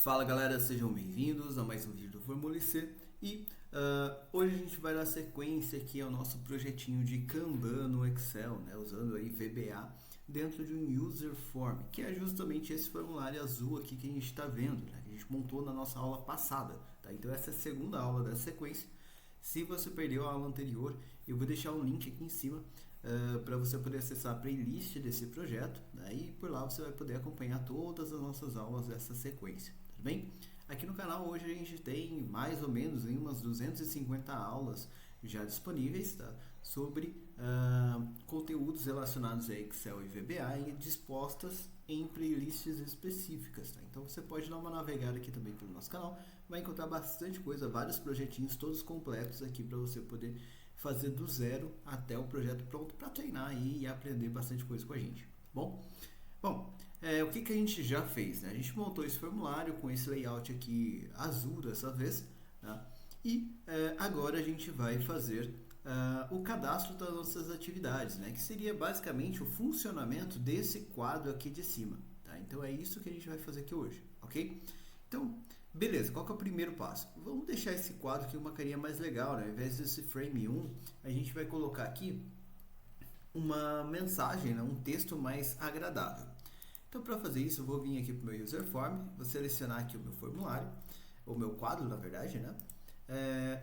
Fala galera, sejam bem-vindos a mais um vídeo do Formula C e hoje a gente vai dar sequência aqui ao nosso projetinho de Kanban no Excel, né, usando aí VBA dentro de um User Form, que é justamente esse formulário azul aqui que a gente está vendo, né, que a gente montou na nossa aula passada, tá? Então essa é a segunda aula dessa sequência. Se você perdeu a aula anterior, eu vou deixar um link aqui em cima para você poder acessar a playlist desse projeto, né? E por lá você vai poder acompanhar todas as nossas aulas dessa sequência, tudo bem? Aqui no canal hoje a gente tem mais ou menos umas 250 aulas já disponíveis, tá? Sobre conteúdos relacionados a Excel e VBA e dispostas em playlists específicas, tá? Então você pode dar uma navegada aqui também pelo nosso canal, vai encontrar bastante coisa, vários projetinhos todos completos aqui para você poder fazer do zero até o projeto pronto para treinar aí e aprender bastante coisa com a gente. Bom, o que a gente já fez, né? A gente montou esse formulário com esse layout aqui azul dessa vez, tá? E agora a gente vai fazer o cadastro das nossas atividades, né? Que seria basicamente o funcionamento desse quadro aqui de cima, tá? Então é isso que a gente vai fazer aqui hoje, ok? Então, beleza, qual que é o primeiro passo? Vamos deixar esse quadro aqui uma carinha mais legal, né? Ao invés desse frame 1, a gente vai colocar aqui uma mensagem, né? Um texto mais agradável. Então, para fazer isso, eu vou vir aqui para o meu User Form, vou selecionar aqui o meu formulário, o meu quadro, na verdade, né?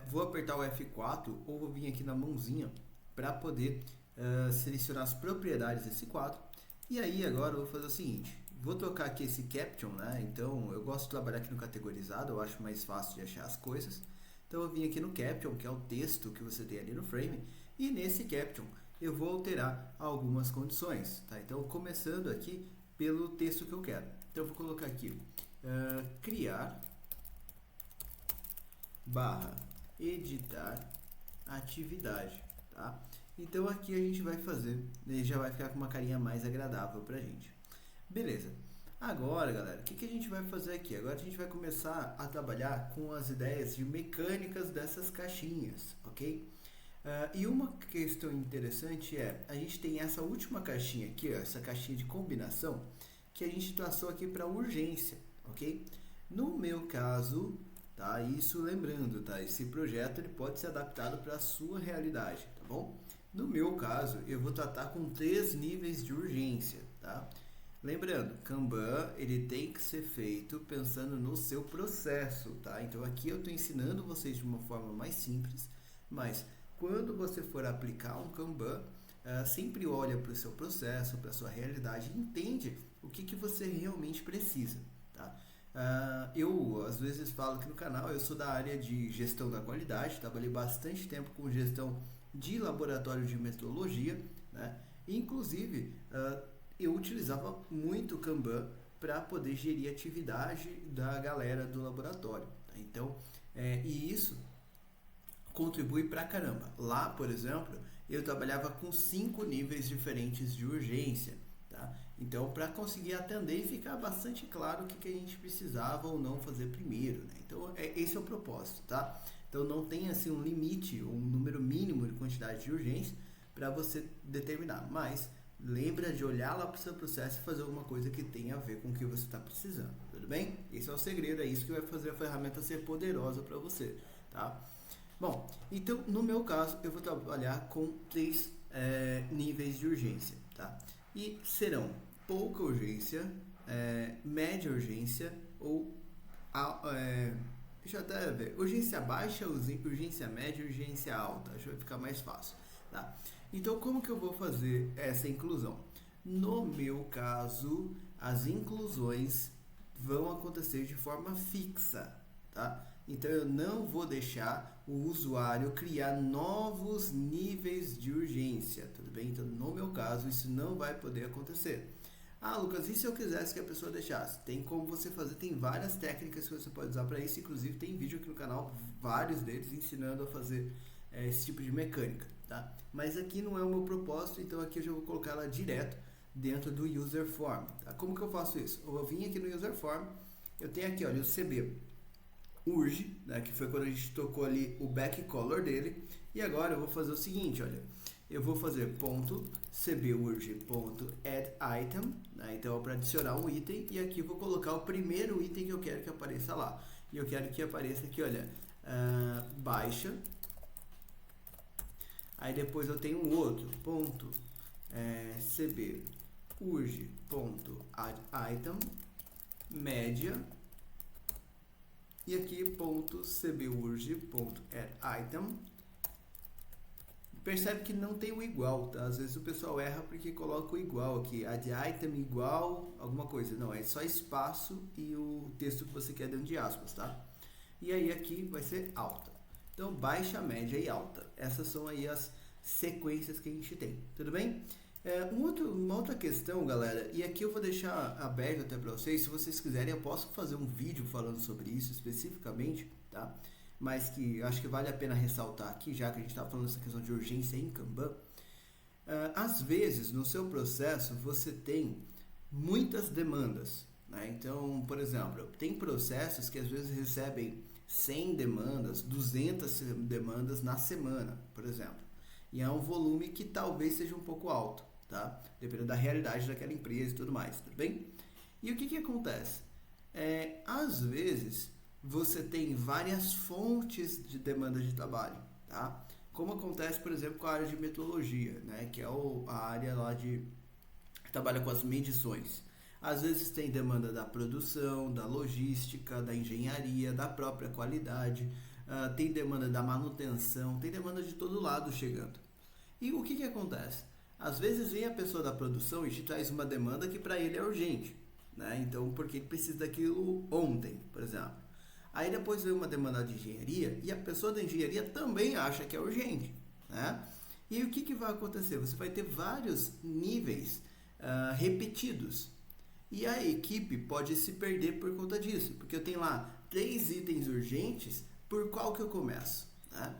Vou apertar o F4 ou vou vir aqui na mãozinha para poder selecionar as propriedades desse quadro. E aí, agora, eu vou fazer o seguinte. Vou trocar aqui esse Caption, né? Então, eu gosto de trabalhar aqui no categorizado, eu acho mais fácil de achar as coisas. Então, eu vim aqui no Caption, que é o texto que você tem ali no frame, e nesse Caption eu vou alterar algumas condições, tá? Então, começando aqui pelo texto que eu quero. Então, eu vou colocar aqui, criar / editar atividade, tá? Então, aqui a gente vai fazer, ele já vai ficar com uma carinha mais agradável pra gente. Beleza. Agora, galera, o que a gente vai fazer aqui? Agora a gente vai começar a trabalhar com as ideias de mecânicas dessas caixinhas, ok? E uma questão interessante é, a gente tem essa última caixinha aqui, ó, essa caixinha de combinação, que a gente traçou aqui para urgência, ok? No meu caso, tá? Isso lembrando, tá? Esse projeto ele pode ser adaptado para a sua realidade, tá bom? No meu caso, eu vou tratar com 3 níveis de urgência, tá? Lembrando, Kanban ele tem que ser feito pensando no seu processo, tá? Então aqui eu estou ensinando vocês de uma forma mais simples, mas quando você for aplicar um Kanban, sempre olha para o seu processo, para a sua realidade e entende o que você realmente precisa, tá? Eu às vezes falo aqui no canal, eu sou da área de gestão da qualidade, trabalhei bastante tempo com gestão de laboratório de metrologia, né? Inclusive, eu utilizava muito o Kanban para poder gerir a atividade da galera do laboratório, tá? Então, e isso contribui pra caramba. Lá, por exemplo, eu trabalhava com 5 níveis diferentes de urgência, tá? Então, para conseguir atender e ficar bastante claro o que a gente precisava ou não fazer primeiro, né? Então, esse é o propósito, tá? Então, não tem assim um limite, um número mínimo de quantidade de urgência para você determinar, mas lembra de olhar lá para o seu processo e fazer alguma coisa que tenha a ver com o que você está precisando, tudo bem? Esse é o segredo, é isso que vai fazer a ferramenta ser poderosa para você, tá? Bom, então no meu caso eu vou trabalhar com 3 níveis de urgência, tá? E serão pouca urgência, média urgência ou deixa eu até ver, urgência baixa, urgência média e urgência alta, acho que vai ficar mais fácil, tá? Então como que eu vou fazer essa inclusão? No meu caso, as inclusões vão acontecer de forma fixa, tá? Então eu não vou deixar o usuário criar novos níveis de urgência, tudo bem? Então no meu caso isso não vai poder acontecer. Ah, Lucas, e se eu quisesse que a pessoa deixasse? Tem como você fazer, tem várias técnicas que você pode usar para isso, inclusive tem vídeo aqui no canal, vários deles ensinando a fazer esse tipo de mecânica, tá? Mas aqui não é o meu propósito, então aqui eu já vou colocar ela direto dentro do User Form, tá? Como que eu faço isso? Eu vim aqui no User Form, eu tenho aqui, olha, o CB Urge, né, que foi quando a gente tocou ali o back color dele, e agora eu vou fazer o seguinte, olha, eu vou fazer ponto cburg.addItem, né? Então, para adicionar um item, e aqui eu vou colocar o primeiro item que eu quero que apareça lá. E eu quero que apareça aqui, olha, baixa. Aí depois eu tenho um outro, ponto cburg.addItem, média. E aqui ponto cburg.addItem. Percebe que não tem o igual, tá? Às vezes o pessoal erra porque coloca o igual aqui, addItem igual alguma coisa. Não, é só espaço e o texto que você quer dentro de aspas, tá? E aí aqui vai ser alta. Então, baixa, média e alta. Essas são aí as sequências que a gente tem, tudo bem? Uma outra questão, galera, e aqui eu vou deixar aberto até para vocês, se vocês quiserem eu posso fazer um vídeo falando sobre isso especificamente, tá? Mas que eu acho que vale a pena ressaltar aqui, já que a gente está falando dessa questão de urgência em Kanban. Às vezes, no seu processo, você tem muitas demandas, né? Então, por exemplo, tem processos que às vezes recebem 100 demandas, 200 demandas na semana, por exemplo. E é um volume que talvez seja um pouco alto, tá? Dependendo da realidade daquela empresa e tudo mais, tudo bem? E o que acontece? Às vezes, você tem várias fontes de demanda de trabalho, tá? Como acontece, por exemplo, com a área de metrologia, né? Que é a área lá que trabalha com as medições. Às vezes tem demanda da produção, da logística, da engenharia, da própria qualidade, tem demanda da manutenção, tem demanda de todo lado chegando. E o que acontece? Às vezes vem a pessoa da produção e te traz uma demanda que para ele é urgente, né? Então, porque ele precisa daquilo ontem, por exemplo. Aí depois vem uma demanda de engenharia e a pessoa da engenharia também acha que é urgente, né? E o que vai acontecer? Você vai ter vários níveis repetidos. E a equipe pode se perder por conta disso, porque eu tenho lá 3 itens urgentes, por qual que eu começo, né?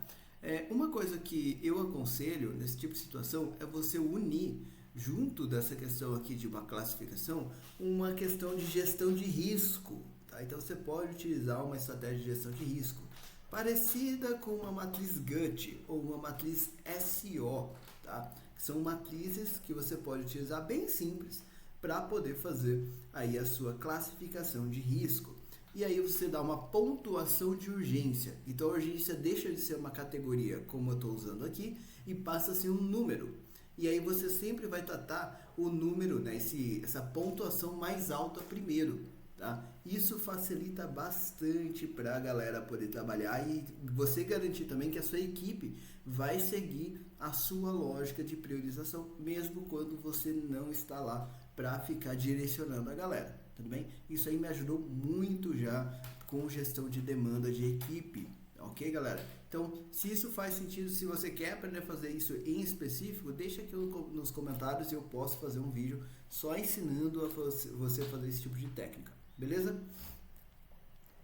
Uma coisa que eu aconselho nesse tipo de situação é você unir, junto dessa questão aqui de uma classificação, uma questão de gestão de risco. Tá? Então você pode utilizar uma estratégia de gestão de risco parecida com uma matriz GUT ou uma matriz SO, tá? Que são matrizes que você pode utilizar bem simples para poder fazer aí a sua classificação de risco. E aí você dá uma pontuação de urgência. Então a urgência deixa de ser uma categoria, como eu estou usando aqui, e passa a ser um número. E aí você sempre vai tratar o número, né, essa pontuação mais alta primeiro. Tá? Isso facilita bastante para a galera poder trabalhar e você garantir também que a sua equipe vai seguir a sua lógica de priorização, mesmo quando você não está lá para ficar direcionando a galera, tudo bem? Isso aí me ajudou muito já com gestão de demanda de equipe, ok, galera? Então, se isso faz sentido, se você quer aprender a fazer isso em específico, deixa aqui nos comentários e eu posso fazer um vídeo só ensinando a você fazer esse tipo de técnica. Beleza?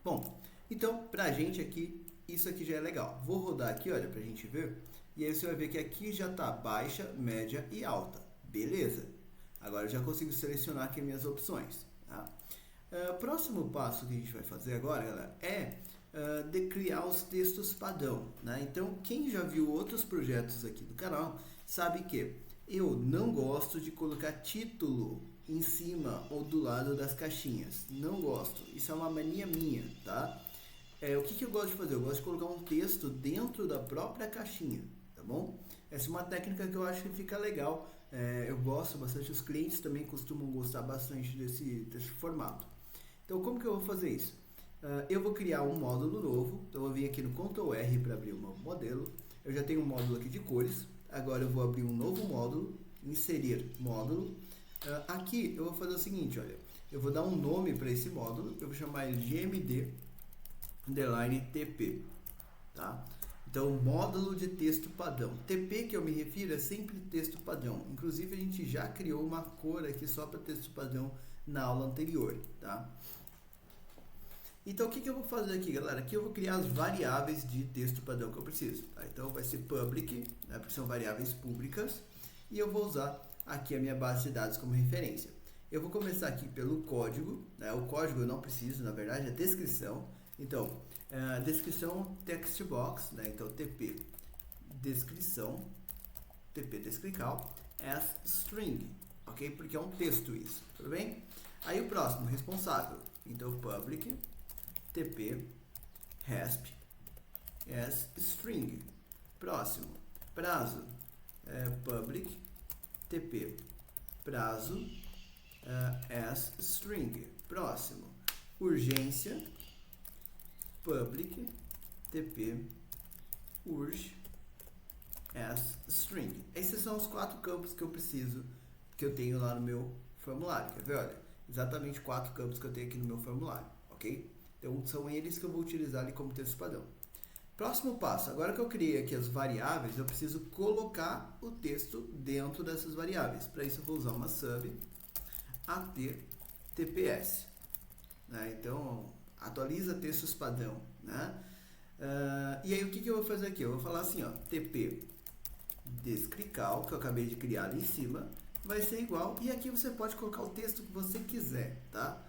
Bom, então pra gente aqui, isso aqui já é legal. Vou rodar aqui, olha, pra gente ver. E aí você vai ver que aqui já tá baixa, média e alta. Beleza? Agora eu já consigo selecionar aqui minhas opções. Tá? Próximo passo que a gente vai fazer agora, galera, é de criar os textos padrão. Né? Então, quem já viu outros projetos aqui do canal, sabe que eu não gosto de colocar título em cima ou do lado das caixinhas. Não gosto. Isso é uma mania minha, tá? O que eu gosto de fazer? Eu gosto de colocar um texto dentro da própria caixinha, tá bom? Essa é uma técnica que eu acho que fica legal. Eu gosto bastante, os clientes também costumam gostar bastante desse formato. Então, como que eu vou fazer isso? Eu vou criar um módulo novo. Então, eu vou vir aqui no Ctrl R para abrir um novo modelo. Eu já tenho um módulo aqui de cores. Agora eu vou abrir um novo módulo, inserir módulo. Aqui eu vou fazer o seguinte, olha, eu vou dar um nome para esse módulo, eu vou chamar ele de MD_TP, tá? Então, módulo de texto padrão. TP que eu me refiro é sempre texto padrão. Inclusive, a gente já criou uma cor aqui só para texto padrão na aula anterior, tá? Então, o que eu vou fazer aqui, galera? Aqui eu vou criar as variáveis de texto padrão que eu preciso, tá? Então, vai ser public, né, porque são variáveis públicas, e eu vou usar aqui a minha base de dados como referência. Eu vou começar aqui pelo código, né? O código eu não preciso, na verdade, é descrição. Então, descrição text box, né? Então TP descrição, tp descrical as string, ok? Porque é um texto isso, tudo bem? Aí o próximo, responsável. Então, public tp resp as string. Próximo, prazo, public tp prazo as string. Próximo, urgência, public tp urge as string. Esses são os 4 campos que eu preciso, que eu tenho lá no meu formulário. Quer ver? Olha, exatamente 4 campos que eu tenho aqui no meu formulário, ok? Então, são eles que eu vou utilizar ali como texto padrão. Próximo passo, agora que eu criei aqui as variáveis, eu preciso colocar o texto dentro dessas variáveis. Para isso, eu vou usar uma sub attps. Né? Então, atualiza textos padrão. Né? E aí, o que eu vou fazer aqui? Eu vou falar assim, ó, tp descrical, que eu acabei de criar ali em cima, vai ser igual. E aqui você pode colocar o texto que você quiser, tá?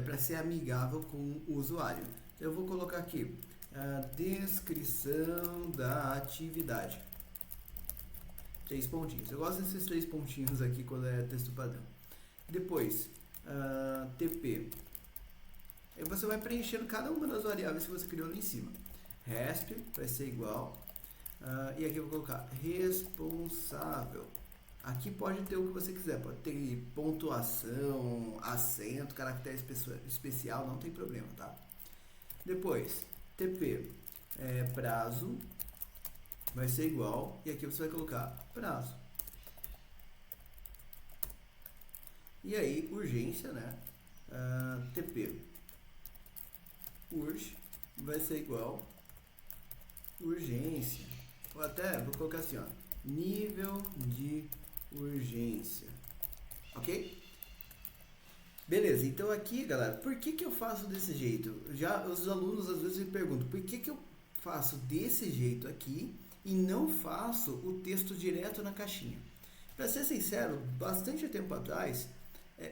Para ser amigável com o usuário. Eu vou colocar aqui a descrição da atividade. 3 pontinhos. Eu gosto desses 3 pontinhos aqui quando é texto padrão. Depois, TP. Aí você vai preenchendo cada uma das variáveis que você criou ali em cima. Resp vai ser igual. E aqui eu vou colocar responsável. Aqui pode ter o que você quiser. Pode ter pontuação, acento, caractere especial, não tem problema, tá? Depois, TP prazo vai ser igual, e aqui você vai colocar prazo. E aí, urgência, né? TP urge vai ser igual urgência. Ou até, vou colocar assim, ó, nível de urgência. Ok? Beleza, então aqui, galera, por que eu faço desse jeito? Já os alunos às vezes me perguntam, por que eu faço desse jeito aqui e não faço o texto direto na caixinha? Para ser sincero, bastante tempo atrás,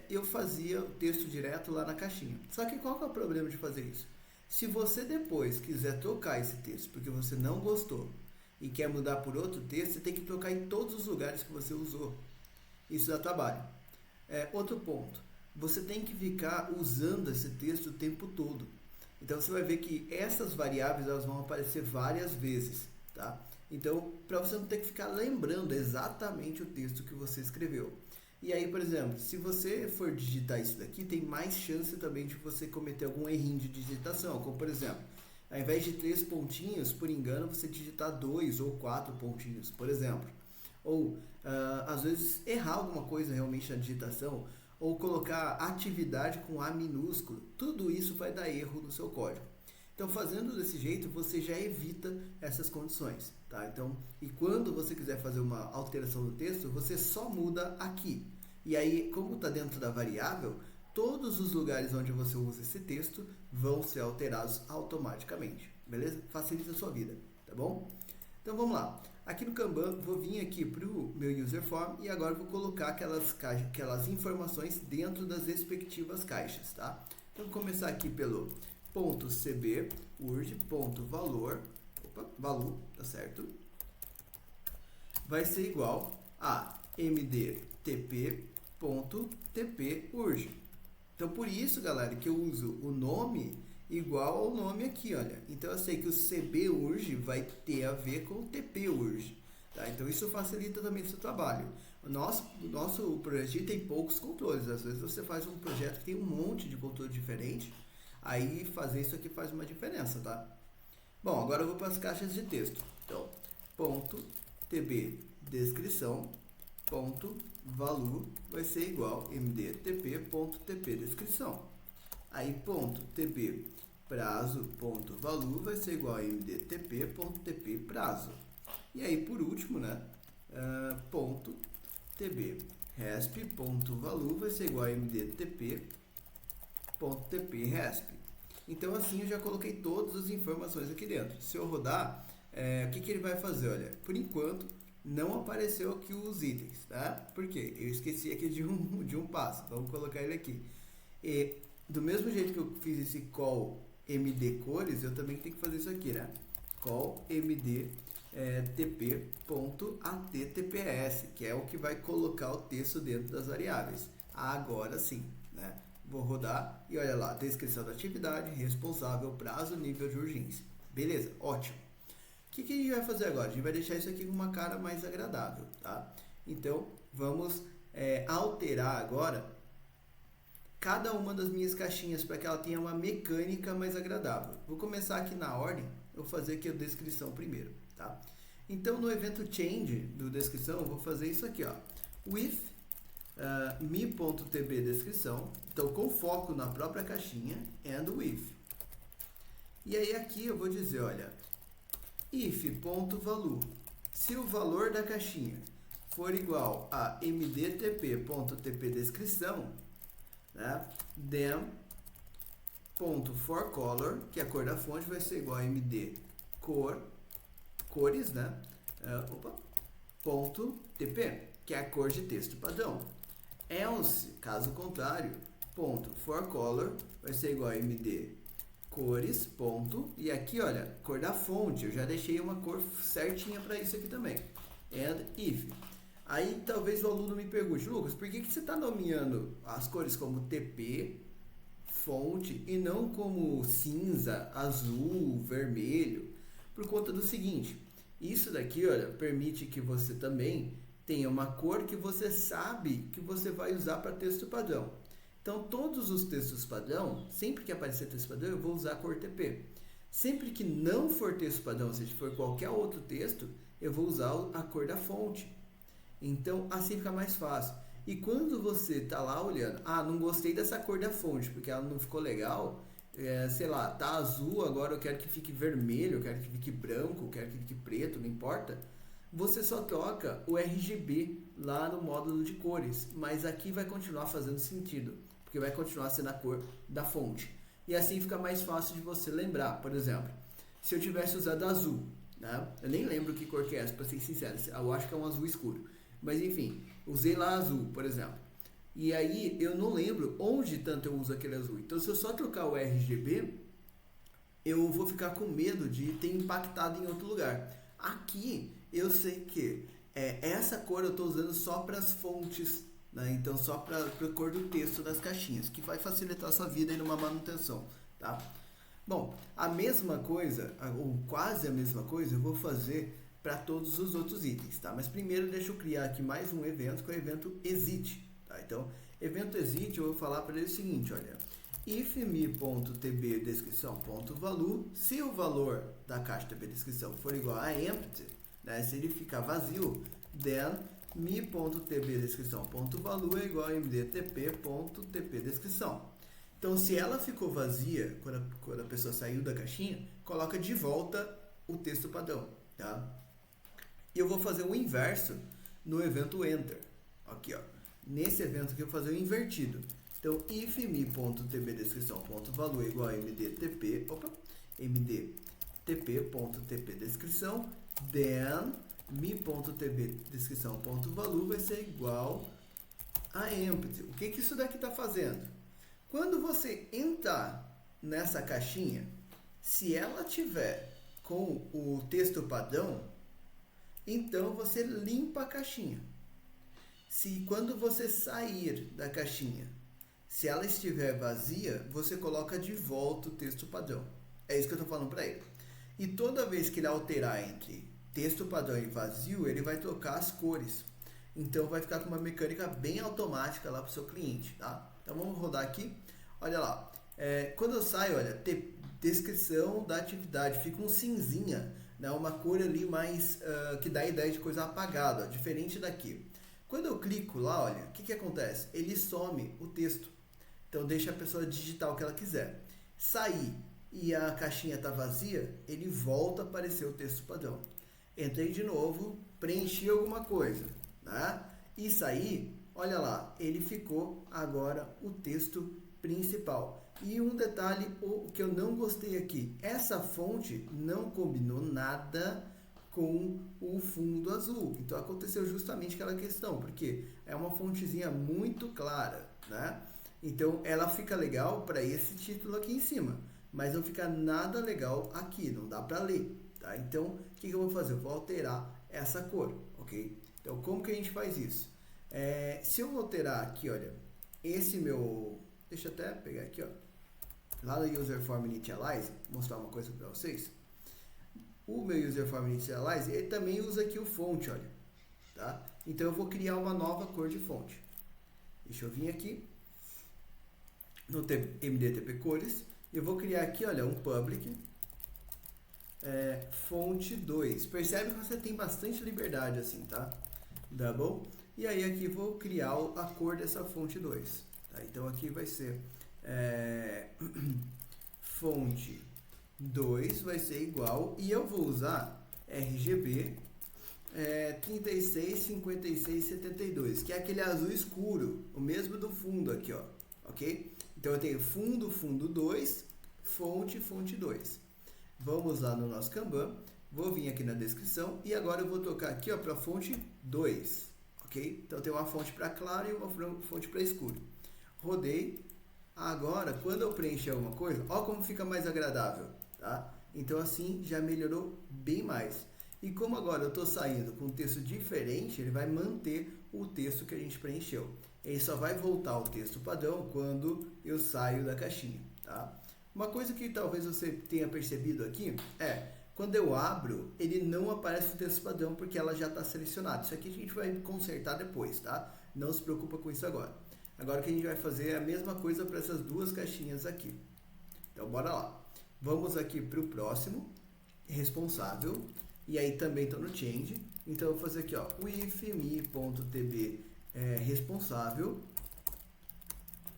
eu fazia o texto direto lá na caixinha. Só que qual que é o problema de fazer isso? Se você depois quiser trocar esse texto porque você não gostou e quer mudar por outro texto, você tem que trocar em todos os lugares que você usou. Isso dá trabalho. Outro ponto. Você tem que ficar usando esse texto o tempo todo. Então, você vai ver que essas variáveis elas vão aparecer várias vezes, tá? Então, para você não ter que ficar lembrando exatamente o texto que você escreveu. E aí, por exemplo, se você for digitar isso daqui, tem mais chance também de você cometer algum errinho de digitação. Como, por exemplo, ao invés de 3 pontinhos, por engano, você digitar 2 ou 4 pontinhos, por exemplo. Ou, às vezes, errar alguma coisa realmente na digitação, ou colocar atividade com A minúsculo, tudo isso vai dar erro no seu código. Então, fazendo desse jeito, você já evita essas condições, tá? Então, e quando você quiser fazer uma alteração do texto, você só muda aqui. E aí, como está dentro da variável, todos os lugares onde você usa esse texto vão ser alterados automaticamente, beleza? Facilita a sua vida, tá bom? Então, vamos lá. Aqui no Kanban, vou vir aqui para o meu user form e agora vou colocar aquelas informações dentro das respectivas caixas, tá? Então, vou começar aqui pelo .cb urge.valor, valor, tá certo? Vai ser igual a mdtp.tp urge. Então, por isso, galera, que eu uso o nome igual ao nome aqui, olha. Então, eu sei que o CB urge vai ter a ver com o TP urge, tá? Então, isso facilita também o seu trabalho. O nosso projeto tem poucos controles. Às vezes, você faz um projeto que tem um monte de controle diferente, aí fazer isso aqui faz uma diferença, tá? Bom, agora eu vou para as caixas de texto. Então, .tb descrição, .value vai ser igual mdtp.tp descrição. Aí, .tb prazo.value vai ser igual a mdtp.tp prazo. E aí, por último, né, .tb resp.value vai ser igual a mdtp.tp resp. Então, assim, eu já coloquei todas as informações aqui dentro. Se eu rodar, o que ele vai fazer? Olha, por enquanto, não apareceu aqui os itens, tá? Por quê? Eu esqueci aqui de um passo. Vamos colocar ele aqui. E do mesmo jeito que eu fiz esse call md cores, eu também tenho que fazer isso aqui, né? Call md tp.attps, que é o que vai colocar o texto dentro das variáveis. Agora sim, né? Vou rodar e olha lá, descrição da atividade, responsável, prazo, nível de urgência. Beleza, ótimo. O que a gente vai fazer agora? A gente vai deixar isso aqui com uma cara mais agradável, tá? Então, vamos alterar agora cada uma das minhas caixinhas para que ela tenha uma mecânica mais agradável. Vou começar aqui na ordem, eu vou fazer aqui a descrição primeiro, tá? Então, no evento change do descrição, eu vou fazer isso aqui, ó. With me.tb descrição, então com foco na própria caixinha, and with. E aí aqui eu vou dizer, olha, if.value, se o valor da caixinha for igual a mdtp.tp descrição, né, then .forColor, que é a cor da fonte, vai ser igual a md cores, né, .tp, que é a cor de texto padrão. Else, caso contrário, .forColor vai ser igual a md cores, e aqui, olha, cor da fonte, eu já deixei uma cor certinha para isso aqui também. And if. Aí talvez o aluno me pergunte, Lucas, por que você está nomeando as cores como TP, fonte, e não como cinza, azul, vermelho? Por conta do seguinte, isso daqui, olha, permite que você também tenha uma cor que você sabe que você vai usar para texto padrão. Então, todos os textos padrão, sempre que aparecer texto padrão, eu vou usar a cor TP. Sempre que não for texto padrão, ou seja, for qualquer outro texto, eu vou usar a cor da fonte. Então, assim fica mais fácil. E quando você está lá olhando, não gostei dessa cor da fonte, porque ela não ficou legal, sei lá, tá azul, agora eu quero que fique vermelho, eu quero que fique branco, eu quero que fique preto, não importa. Você só troca o RGB lá no módulo de cores, mas aqui vai continuar fazendo sentido, porque vai continuar sendo a cor da fonte. E assim fica mais fácil de você lembrar. Por exemplo, se eu tivesse usado azul, né? Eu nem lembro que cor que é essa, para ser sincero, eu acho que é um azul escuro. Mas enfim, usei lá azul, por exemplo. E aí eu não lembro onde tanto eu uso aquele azul. Então se eu só trocar o RGB, eu vou ficar com medo de ter impactado em outro lugar. Aqui eu sei que essa cor eu estou usando só para as fontes, né? Então só para a cor do texto das caixinhas, que vai facilitar a sua vida aí numa manutenção, tá? Bom, a mesma coisa, ou quase a mesma coisa, eu vou fazer para todos os outros itens, tá? Mas primeiro deixa eu criar aqui mais um evento, que é o evento exit, tá? Então, evento exit, eu vou falar para ele o seguinte, olha, if me.tb descrição.value, se o valor da caixa tb descrição for igual a empty, né? Se ele ficar vazio, then me.tb descrição.value é igual a mdtp.tp descrição. Então, se ela ficou vazia, quando a pessoa saiu da caixinha, coloca de volta o texto padrão, tá? E eu vou fazer o inverso no evento enter. Aqui, ó. Nesse evento aqui eu vou fazer o invertido. Então, if me.tb descrição.value é igual a mdtp.tp descrição, then me.tb descrição.value vai ser igual a empty. O que isso daqui está fazendo? Quando você entrar nessa caixinha, se ela tiver com o texto padrão, então você limpa a caixinha. Se quando você sair da caixinha, se ela estiver vazia, você coloca de volta o texto padrão. É isso que eu estou falando para ele. E toda vez que ele alterar entre texto padrão e vazio, ele vai trocar as cores. Então vai ficar com uma mecânica bem automática lá para o seu cliente, tá? Então vamos rodar aqui. Olha lá. Quando eu saio, olha, descrição da atividade, fica um cinzinha, né? Uma cor ali mais que dá a ideia de coisa apagada, ó, diferente daqui. Quando eu clico lá, olha, o que acontece? Ele some o texto. Então deixa a pessoa digitar o que ela quiser. Sair e a caixinha está vazia, ele volta a aparecer o texto padrão. Entrei de novo, preenchi alguma coisa, né? E sair, olha lá, ele ficou agora o texto principal. E um detalhe que eu não gostei aqui, essa fonte não combinou nada com o fundo azul. Então aconteceu justamente aquela questão, porque é uma fontezinha muito clara, né? Então ela fica legal para esse título aqui em cima, mas não fica nada legal aqui, não dá para ler, tá? Então, o que eu vou fazer? Eu vou alterar essa cor, ok? Então, como que a gente faz isso? Se eu alterar aqui, olha, esse meu... Deixa eu até pegar aqui, ó. Lá no User Form Initialize, mostrar uma coisa para vocês. O meu User Form Initialize, ele também usa aqui o fonte, olha, tá? Então, eu vou criar uma nova cor de fonte. Deixa eu vir aqui no MDTP cores. Eu vou criar aqui, olha, um public fonte 2. Percebe que você tem bastante liberdade assim, tá? Double. E aí aqui vou criar a cor dessa fonte 2. Tá? Então aqui vai ser fonte 2 vai ser igual, e eu vou usar RGB 36, 56, 72, que é aquele azul escuro, o mesmo do fundo aqui, ó, ok? Então eu tenho fundo, fundo 2, fonte, fonte 2. Vamos lá no nosso Kanban, vou vir aqui na descrição e agora eu vou tocar aqui, ó, para fonte 2, ok? Então tem uma fonte para claro e uma fonte para escuro. Rodei. Agora, quando eu preencher alguma coisa, ó como fica mais agradável, tá? Então assim já melhorou bem mais. E como agora eu estou saindo com um texto diferente, ele vai manter o texto que a gente preencheu. Ele só vai voltar ao texto padrão quando eu saio da caixinha, tá? Uma coisa que talvez você tenha percebido aqui quando eu abro, ele não aparece o texto padrão porque ela já está selecionada. Isso aqui a gente vai consertar depois, tá? Não se preocupa com isso agora. Agora o que a gente vai fazer é a mesma coisa para essas duas caixinhas aqui. Então, bora lá. Vamos aqui para o próximo, responsável. E aí também estou no change. Então, eu vou fazer aqui, ó, with me.tb responsável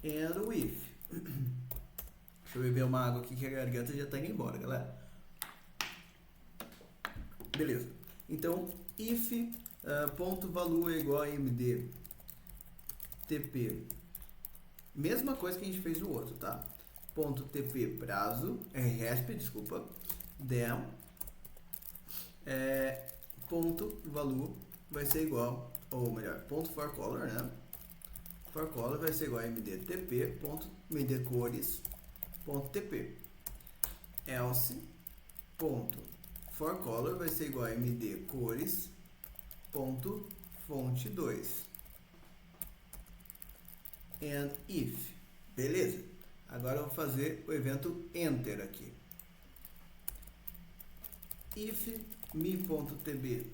and with. Deixa eu beber uma água aqui que a garganta já está indo embora, galera. Beleza. Então, if ponto value é igual a md tp. Mesma coisa que a gente fez no outro, tá? Ponto tp prazo, resp, desculpa, then ponto value vai ser igual, ou melhor, ponto for color, né? For color vai ser igual a mdtp ponto mdcores ponto tp. Else ponto for color vai ser igual a mdcores ponto fonte 2. And if. Beleza? Agora eu vou fazer o evento enter aqui. If me.tb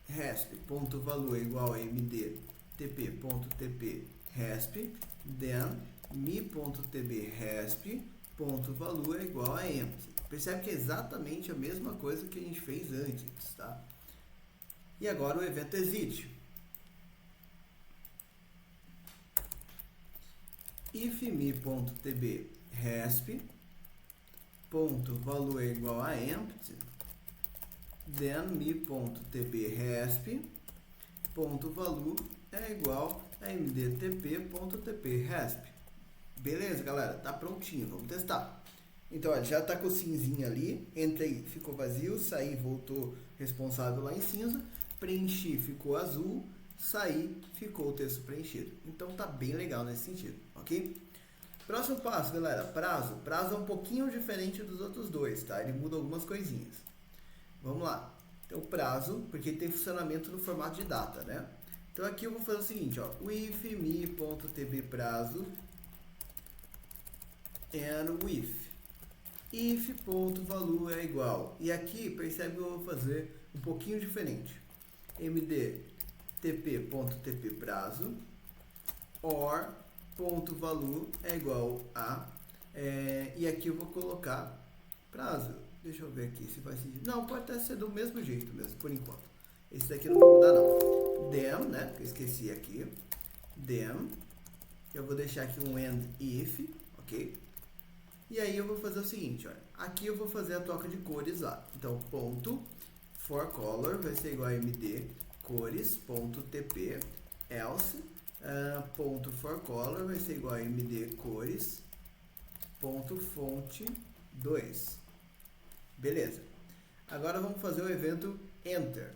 resp.value é igual a mdtp.tp resp, then me.tb resp.value é igual a empty. Percebe que é exatamente a mesma coisa que a gente fez antes, tá? E agora o evento exit. If me.tb resp.value é igual a empty, then me.tb resp.value é igual a mdtp.tp resp. Beleza, galera? Tá prontinho, vamos testar. Então, ó, já tá com o cinzinho ali, entrei, ficou vazio, saí, voltou responsável lá em cinza, preenchi, ficou azul, saí, ficou o texto preenchido. Então tá bem legal nesse sentido, ok? Próximo passo, galera, prazo. Prazo é um pouquinho diferente dos outros dois, tá? Ele muda algumas coisinhas. Vamos lá. Então, prazo, porque tem funcionamento no formato de data, né? Então aqui eu vou fazer o seguinte, ó, with me.tb prazo and with if.value é igual. E aqui, percebe que eu vou fazer um pouquinho diferente. mdtp.tp prazo or .value é igual a e aqui eu vou colocar prazo. Deixa eu ver aqui se faz sentido. Não, pode até ser do mesmo jeito mesmo, por enquanto. Esse daqui eu não vou mudar não. Then, né, que eu esqueci aqui. Then, eu vou deixar aqui um and if, ok? E aí eu vou fazer o seguinte, olha. Aqui eu vou fazer a troca de cores lá. Então, ponto for color vai ser igual a md cores.tp else ponto for color vai ser igual a md cores.fonte 2. Beleza. Agora vamos fazer o evento enter.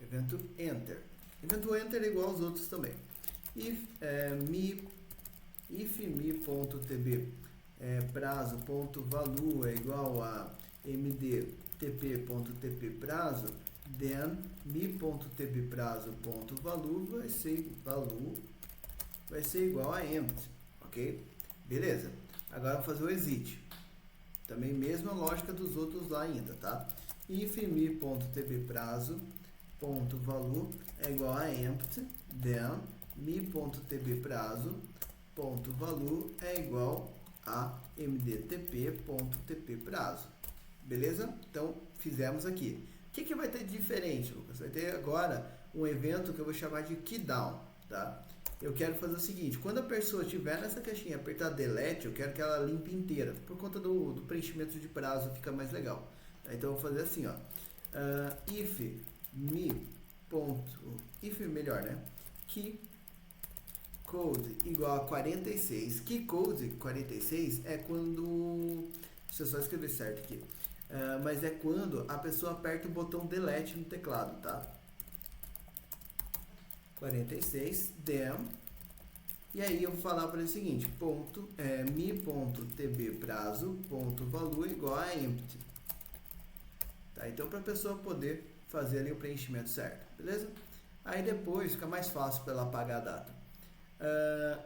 Evento enter. Evento enter é igual aos outros também. If me.tb prazo.value é igual a mdtp.tp prazo, then mi.tb prazo.value vai ser igual a empty, ok? Beleza. Agora vou fazer o exit. Também mesma lógica dos outros lá ainda, tá? If mi.tb prazo.value é igual a empty, then mi.tb prazo.value é igual a mdtp.tp prazo. Beleza? Então, fizemos aqui. O que vai ter de diferente, Lucas? Vai ter agora um evento que eu vou chamar de keydown, tá? Eu quero fazer o seguinte, quando a pessoa estiver nessa caixinha, apertar delete, eu quero que ela limpe inteira, por conta do preenchimento de prazo, fica mais legal. Tá? Então, eu vou fazer assim, ó, if melhor, né? Key code igual a 46. Key code 46 é quando, deixa eu só escrever certo aqui, mas é quando a pessoa aperta o botão delete no teclado, tá? 46, then, e aí eu vou falar para ele o seguinte, mi.tb prazo.value igual a empty. Tá? Então, para a pessoa poder fazer ali o preenchimento certo, beleza? Aí depois fica mais fácil para ela apagar a data.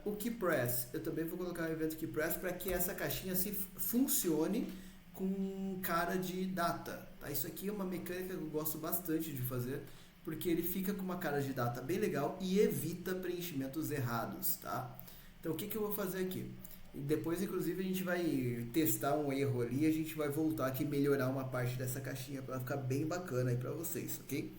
O keypress, eu também vou colocar um evento keypress para que essa caixinha funcione com cara de data. Tá? Isso aqui é uma mecânica que eu gosto bastante de fazer, porque ele fica com uma cara de data bem legal e evita preenchimentos errados, tá? Então, o que eu vou fazer aqui? E depois, inclusive, a gente vai testar um erro ali e a gente vai voltar aqui e melhorar uma parte dessa caixinha para ficar bem bacana aí para vocês, ok?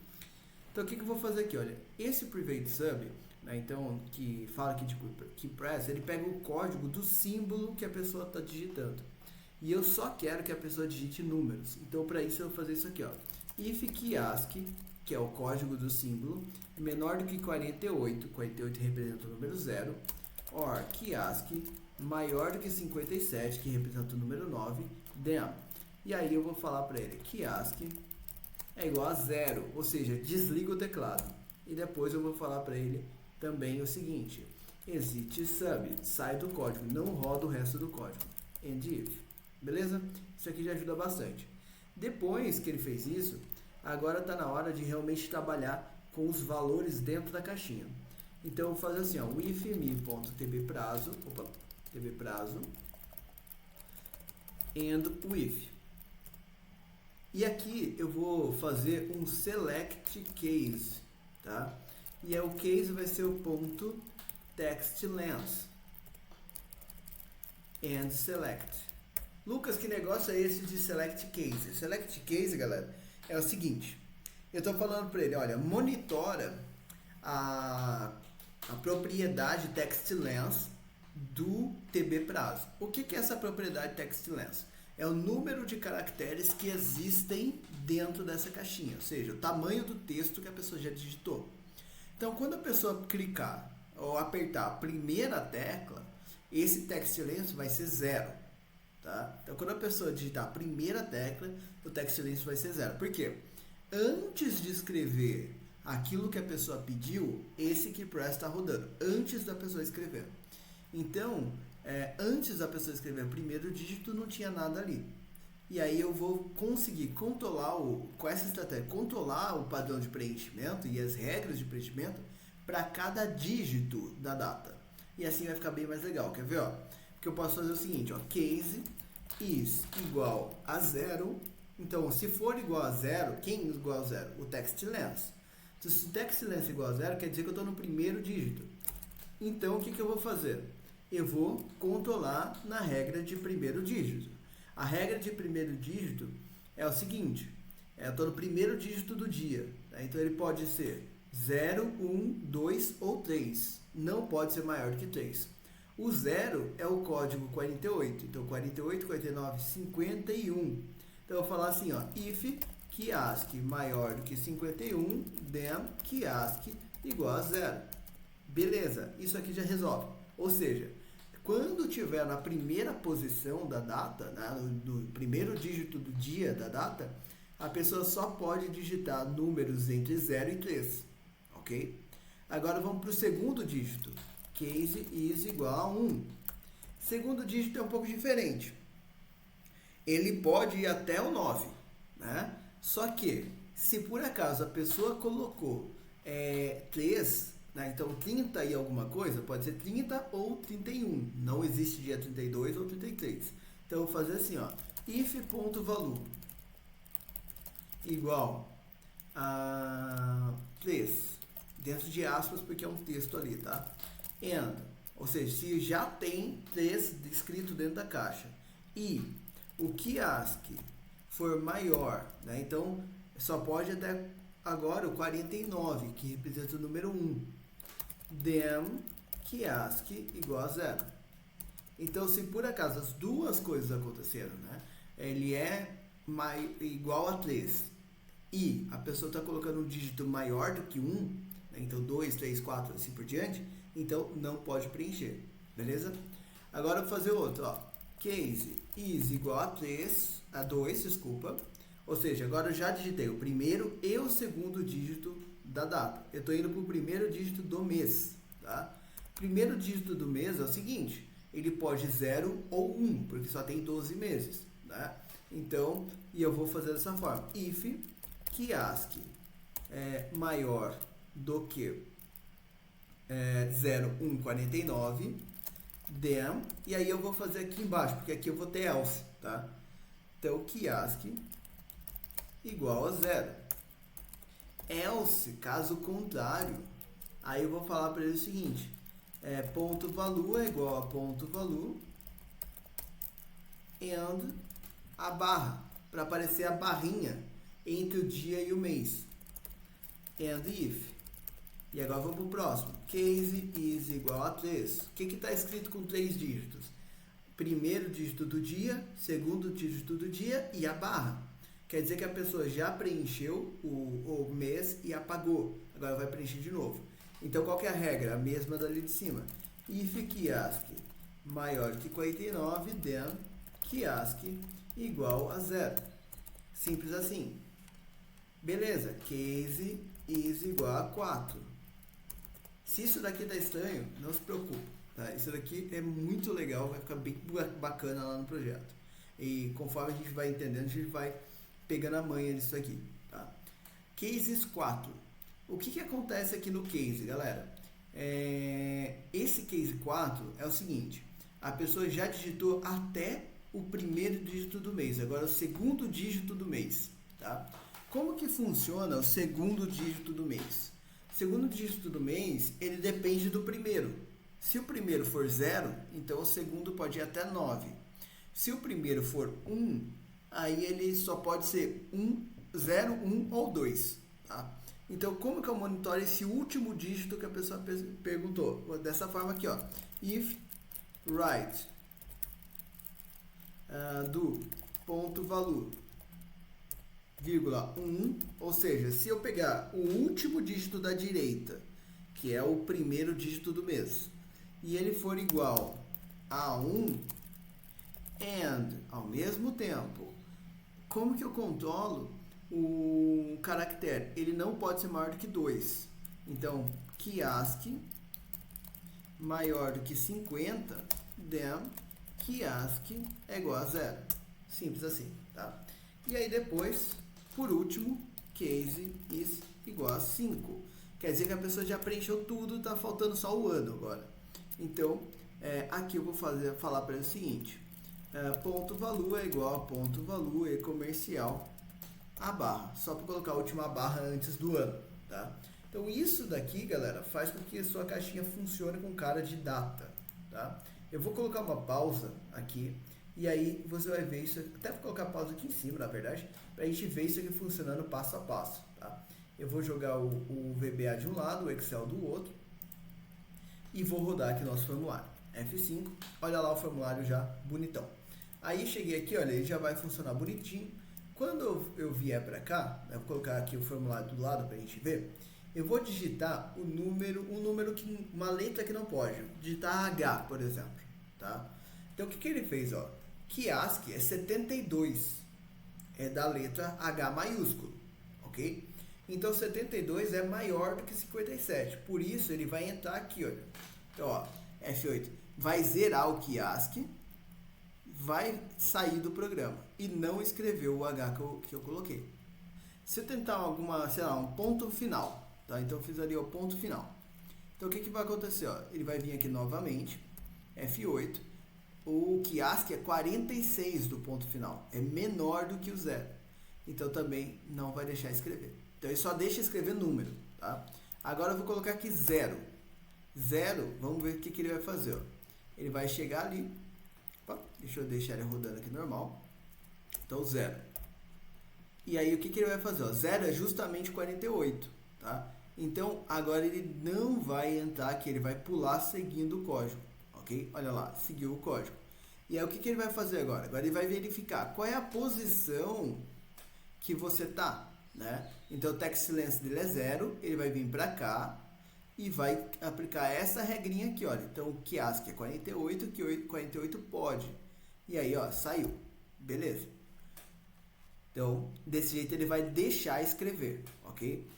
Então, o que eu vou fazer aqui? Olha, esse private sub, né, então, que fala aqui de keypress, ele pega o código do símbolo que a pessoa está digitando. E eu só quero que a pessoa digite números. Então, para isso, eu vou fazer isso aqui, ó. If keyASCII, que é o código do símbolo, é menor do que 48, 48 representa o número 0, or keyASCII maior do que 57, que representa o número 9, then. E aí eu vou falar para ele, keyASCII é igual a 0, ou seja, desliga o teclado. E depois eu vou falar para ele também o seguinte, exit sub, sai do código, não roda o resto do código, and if. Beleza? Isso aqui já ajuda bastante. Depois que ele fez isso, agora está na hora de realmente trabalhar com os valores dentro da caixinha. Então, eu vou fazer assim, ó, if mi.tb prazo, tb prazo, and with. E aqui eu vou fazer um select case, tá? E o case vai ser o ponto text length and select. Lucas, que negócio é esse de select case? Select case, galera, é o seguinte, eu estou falando para ele, olha, monitora a propriedade text length do TB prazo. O que é essa propriedade text length? É o número de caracteres que existem dentro dessa caixinha, ou seja, o tamanho do texto que a pessoa já digitou. Então, quando a pessoa clicar ou apertar a primeira tecla, esse text length vai ser 0. Tá? Então, quando a pessoa digitar a primeira tecla, o text length vai ser 0. Por quê? Antes de escrever aquilo que a pessoa pediu, esse keypress está rodando, antes da pessoa escrever. Então, antes da pessoa escrever o primeiro dígito, não tinha nada ali. E aí eu vou conseguir controlar, com essa estratégia, controlar o padrão de preenchimento e as regras de preenchimento para cada dígito da data. E assim vai ficar bem mais legal. Quer ver? Ó? Porque eu posso fazer o seguinte, ó, case is igual a 0. Então, se for igual a 0, quem é igual a 0? O text length. Então, se o text length é igual a 0, quer dizer que eu estou no primeiro dígito. Então, o que eu vou fazer? Eu vou controlar na regra de primeiro dígito. A regra de primeiro dígito é o seguinte, eu estou no primeiro dígito do dia. Tá? Então, ele pode ser 0, 1, 2 ou 3. Não pode ser maior do que 3. O 0 é o código 48. Então, 48, 49, 51. Então, eu vou falar assim, ó, if keyASCII maior do que 51, then keyASCII igual a 0. Beleza, isso aqui já resolve. Ou seja, quando tiver na primeira posição da data, né, no primeiro dígito do dia da data, a pessoa só pode digitar números entre 0 e 3. Ok? Agora vamos para o segundo dígito. Case is igual a 1. Segundo dígito é um pouco diferente. ele pode ir até o 9, né? Só que, se por acaso a pessoa colocou 3, né? Então 30 e alguma coisa, pode ser 30 ou 31. Não existe dia 32 ou 33. Então eu vou fazer assim, ó, if.value igual a 3, dentro de aspas, porque é um texto ali, tá? And, ou seja, se já tem 3 escrito dentro da caixa e o quiasc for maior, né? Então só pode até agora o 49, que representa o número 1, then quiasc igual a 0. Então, se por acaso as duas coisas aconteceram, né? Ele é igual a 3 e a pessoa está colocando um dígito maior do que 1, né? Então 2, 3, 4, assim por diante, então não pode preencher, beleza? Agora eu vou fazer outro, ó. Case is igual a 2, desculpa. Ou seja, agora eu já digitei o primeiro e o segundo dígito da data. Eu estou indo para o primeiro dígito do mês, tá? Primeiro dígito do mês é o seguinte, ele pode 0 ou 1, porque só tem 12 meses, né? Então, e eu vou fazer dessa forma. If quiasc é maior do que 0,149, then, e aí eu vou fazer aqui embaixo, porque aqui eu vou ter else, tá? Então, quiasc igual a 0. Else, caso contrário, aí eu vou falar para ele o seguinte, ponto value é igual a ponto value and a barra, para aparecer a barrinha entre o dia e o mês. And if. E agora vamos para o próximo. Case is igual a 3. O que está escrito com 3 dígitos? Primeiro dígito do dia, segundo dígito do dia e a barra. Quer dizer que a pessoa já preencheu o mês e apagou. Agora vai preencher de novo. Então, qual que é a regra? A mesma dali de cima. If quiasc maior que 49, then quiasc igual a 0. Simples assim. Beleza. Case is igual a 4. Se isso daqui tá estranho, não se preocupe. Tá? Isso daqui é muito legal, vai ficar bem bacana lá no projeto. E conforme a gente vai entendendo, a gente vai pegando a manha disso aqui. Tá? Cases 4. O que acontece aqui no case, galera? Esse case 4 é o seguinte. A pessoa já digitou até o primeiro dígito do mês. Agora o segundo dígito do mês. Tá? Como que funciona o segundo dígito do mês? O segundo dígito do mês, ele depende do primeiro. Se o primeiro for 0, então o segundo pode ir até 9. Se o primeiro for 1, aí ele só pode ser 1, 0, 1 ou 2. Tá? Então, como que eu monitoro esse último dígito que a pessoa perguntou? Dessa forma aqui, ó. If write do ponto value, vírgula 1, ou seja, se eu pegar o último dígito da direita, que é o primeiro dígito do mês, e ele for igual a 1, and, ao mesmo tempo, como que eu controlo o caractere? Ele não pode ser maior do que 2. Então, quiasc maior do que 50, then quiasc é igual a 0. Simples assim, tá? E aí depois, por último, case is igual a 5. Quer dizer que a pessoa já preencheu tudo, tá faltando só o ano agora. Então, aqui eu vou falar para ele o seguinte. Ponto value é igual a ponto value comercial a barra, só para colocar a última barra antes do ano, tá? Então isso daqui, galera, faz com que a sua caixinha funcione com cara de data, tá? Eu vou colocar uma pausa aqui e aí você vai ver isso, até vou colocar a pausa aqui em cima, na verdade, para a gente ver isso aqui funcionando passo a passo, tá? Eu vou jogar o VBA de um lado, o Excel do outro e vou rodar aqui nosso formulário. F5, olha lá o formulário já bonitão. Aí cheguei aqui, olha, ele já vai funcionar bonitinho. Quando eu vier para cá, eu vou colocar aqui o formulário do lado para a gente ver, eu vou digitar um número que, uma letra que não pode, digitar H, por exemplo, tá? Então o que ele fez, ó? Quiasc é 72, é da letra H maiúsculo, ok? Então 72 é maior do que 57, por isso ele vai entrar aqui, olha. Então, ó, F8 vai zerar o quiasc, vai sair do programa e não escreveu o H que eu coloquei. Se eu tentar alguma, sei lá, um ponto final, tá? Então eu fiz ali o ponto final. Então o que vai acontecer? Ó? Ele vai vir aqui novamente, F8, o QASC é 46 do ponto final, é menor do que o 0. Então também não vai deixar escrever. Então ele só deixa escrever número, tá? Agora eu vou colocar aqui 0. 0, vamos ver o que ele vai fazer, ó. Ele vai chegar ali, opa, deixa eu deixar ele rodando aqui normal. Então 0. E aí o que ele vai fazer? 0 é justamente 48, tá? Então agora ele não vai entrar aqui, ele vai pular seguindo o código, ok? Olha lá, seguiu o código. E aí o que ele vai fazer agora? Agora ele vai verificar qual é a posição que você tá, né? Então o text length dele é 0, ele vai vir para cá e vai aplicar essa regrinha aqui, olha. Então o QASC é 48, que 48 pode. E aí, ó, saiu. Beleza. Então, desse jeito ele vai deixar escrever, ok?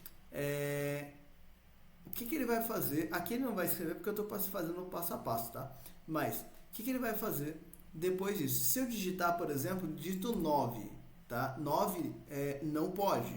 O que ele vai fazer? Aqui ele não vai escrever porque eu estou fazendo o passo a passo, tá? Mas, o que ele vai fazer depois disso? Se eu digitar, por exemplo, digito 9, tá? 9 não pode.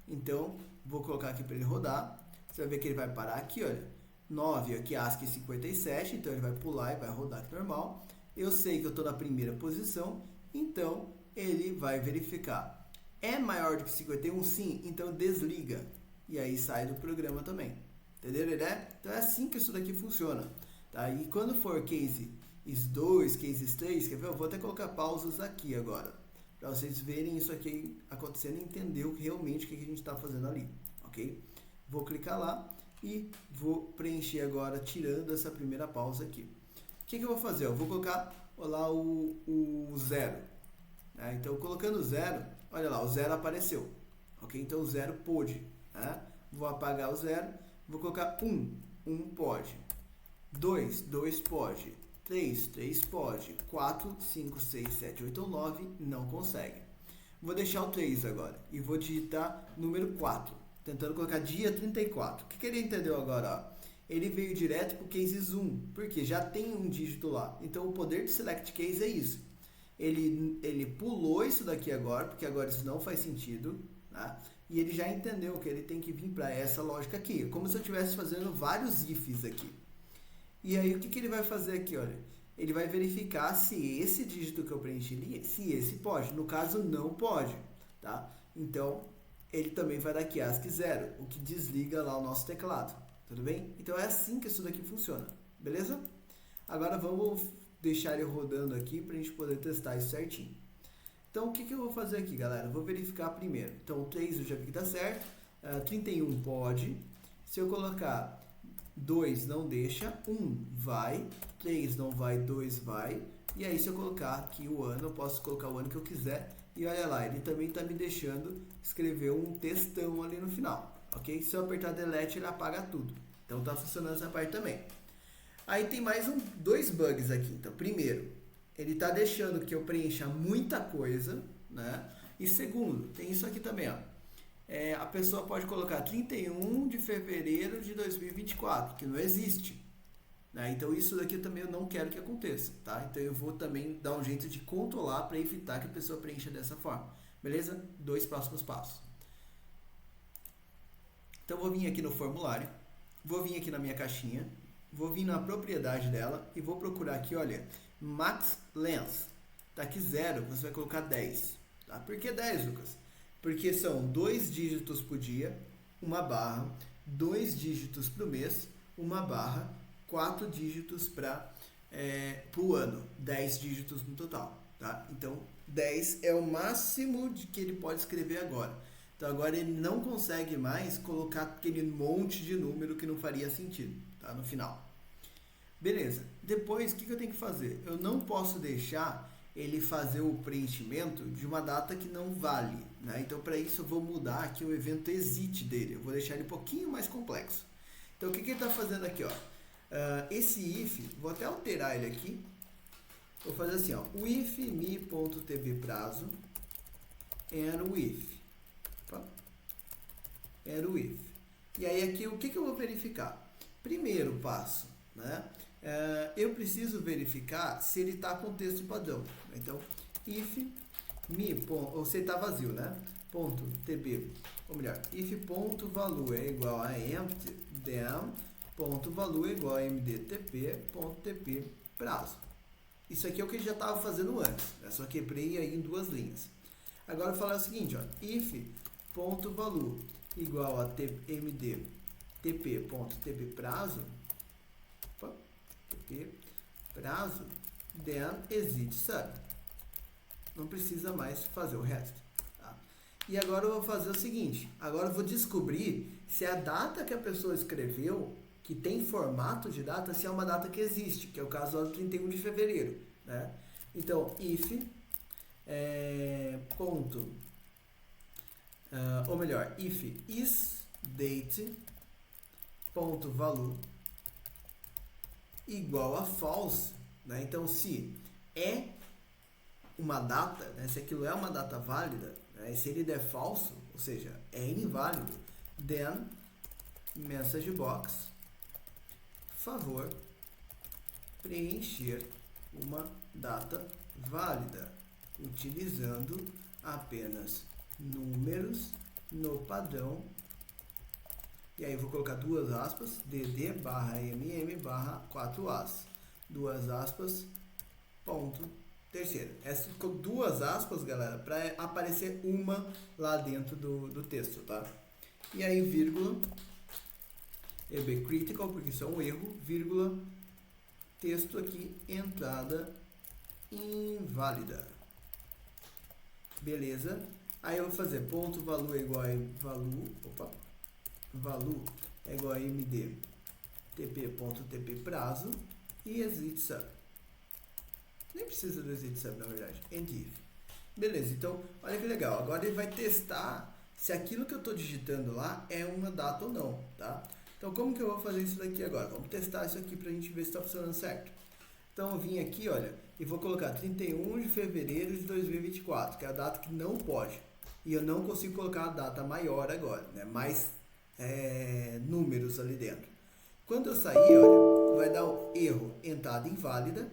Então, vou colocar aqui para ele rodar. Você vai ver que ele vai parar aqui, olha. 9 aqui, ASCII 57, então ele vai pular e vai rodar aqui normal. Eu sei que eu estou na primeira posição, então ele vai verificar. É maior do que 51? Sim, então desliga. E aí sai do programa também. Entenderam a ideia? Então é assim que isso daqui funciona. Tá? E quando for case 2, case 3, quer ver? Eu vou até colocar pausas aqui agora. Para vocês verem isso aqui acontecendo e entender realmente o que a gente está fazendo ali. Ok? Vou clicar lá e vou preencher agora, tirando essa primeira pausa aqui. O que eu vou fazer? Eu vou colocar lá o 0. Né? Então, colocando o 0, olha lá, o 0 apareceu. Ok? Então, o 0 pôde. Né? Vou apagar o 0. Vou colocar 1 pode. 2 pode. 3 pode. 4, 5, 6, 7, 8 ou 9 não consegue. Vou deixar o 3 agora e vou digitar número 4. Tentando colocar dia 34. O que ele entendeu agora? Ó? Ele veio direto para o case zoom, porque já tem um dígito lá. Então, o poder de select case é isso. Ele pulou isso daqui agora, porque agora isso não faz sentido. Tá? E ele já entendeu que ele tem que vir para essa lógica aqui. Como se eu estivesse fazendo vários ifs aqui. E aí, o que ele vai fazer aqui? Olha, ele vai verificar se esse dígito que eu preenchi, se esse pode. No caso, não pode. Tá? Então, ele também vai dar aqui ASCII 0, o que desliga lá o nosso teclado. Tudo bem? Então, é assim que isso daqui funciona. Beleza? Agora, vamos deixar ele rodando aqui para a gente poder testar isso certinho. Então, o que eu vou fazer aqui, galera? Eu vou verificar primeiro. Então, o 3 eu já vi que está certo. 31 pode. Se eu colocar 2 não deixa, 1 vai, 3 não vai, 2 vai. E aí, se eu colocar aqui o ano, eu posso colocar o ano que eu quiser. E olha lá, ele também está me deixando escrever um textão ali no final. Ok? Se eu apertar Delete, ele apaga tudo. Então, está funcionando essa parte também. Aí tem mais dois bugs aqui. Então, primeiro, ele está deixando que eu preencha muita coisa, né? E segundo, tem isso aqui também, ó. A pessoa pode colocar 31 de fevereiro de 2024, que não existe. Né? Então, isso daqui também eu não quero que aconteça, tá? Então, eu vou também dar um jeito de controlar para evitar que a pessoa preencha dessa forma. Beleza? 2 próximos passos. Então, eu vou vir aqui no formulário, vou vir aqui na minha caixinha, vou vir na propriedade dela e vou procurar aqui, olha, max length. Tá aqui 0, você vai colocar 10. Tá? Por que 10, Lucas? Porque são 2 dígitos por dia, uma barra, 2 dígitos por mês, uma barra, 4 dígitos para o ano, 10 dígitos no total. Tá? Então, 10 é o máximo de que ele pode escrever agora. Então, agora ele não consegue mais colocar aquele monte de número que não faria sentido, tá? No final. Beleza. Depois, o que eu tenho que fazer? Eu não posso deixar ele fazer o preenchimento de uma data que não vale. Né? Então, para isso, eu vou mudar aqui o evento exit dele. Eu vou deixar ele um pouquinho mais complexo. Então, o que ele está fazendo aqui? Ó? Esse if, vou até alterar ele aqui. Vou fazer assim, ó, o if me.tb prazo and o if. Era o if. E aí aqui, o que eu vou verificar? Primeiro passo, né? eu preciso verificar se ele está com texto padrão. Então, if me, ou se está vazio, né? Ponto tb, ou melhor, if ponto value é igual a empty, then ponto value é igual a mdtp ponto tp prazo. Isso aqui é o que a gente já estava fazendo antes, né? Só quebrei aí em duas linhas. Agora eu vou falar o seguinte, ó, if ponto value igual a mdtp ponto tp prazo, tp prazo, then exit sub. Não precisa mais fazer o resto. Tá? E agora eu vou fazer o seguinte, agora eu vou descobrir se a data que a pessoa escreveu, que tem formato de data, se é uma data que existe, que é o caso do 31 de fevereiro. Né? Então, if, ponto, ou melhor, if is date, ponto value, igual a false. Né? Então, se é uma data, né? Se aquilo é uma data válida, né? Se ele der falso, ou seja, é inválido, then message box, favor preencher uma data válida utilizando apenas números no padrão. E aí eu vou colocar duas aspas, dd barra mm barra 4as, duas aspas, ponto, terceiro. Essa ficou duas aspas, galera, para aparecer uma lá dentro do texto, tá? E aí, vírgula, critical, porque isso é um erro, vírgula, texto aqui, entrada inválida. Beleza? Aí eu vou fazer ponto value é igual a value é igual a md tp.tp prazo e exit sub. Nem precisa do exit sub, na verdade. End if. Beleza, então, olha que legal. Agora ele vai testar se aquilo que eu estou digitando lá é uma data ou não, tá? Então, como que eu vou fazer isso daqui agora? Vamos testar isso aqui para a gente ver se está funcionando certo. Então, eu vim aqui, olha, e vou colocar 31 de fevereiro de 2024, que é a data que não pode. E eu não consigo colocar a data maior agora, né? Mais números ali dentro. Quando eu sair, olha, vai dar um erro, entrada inválida,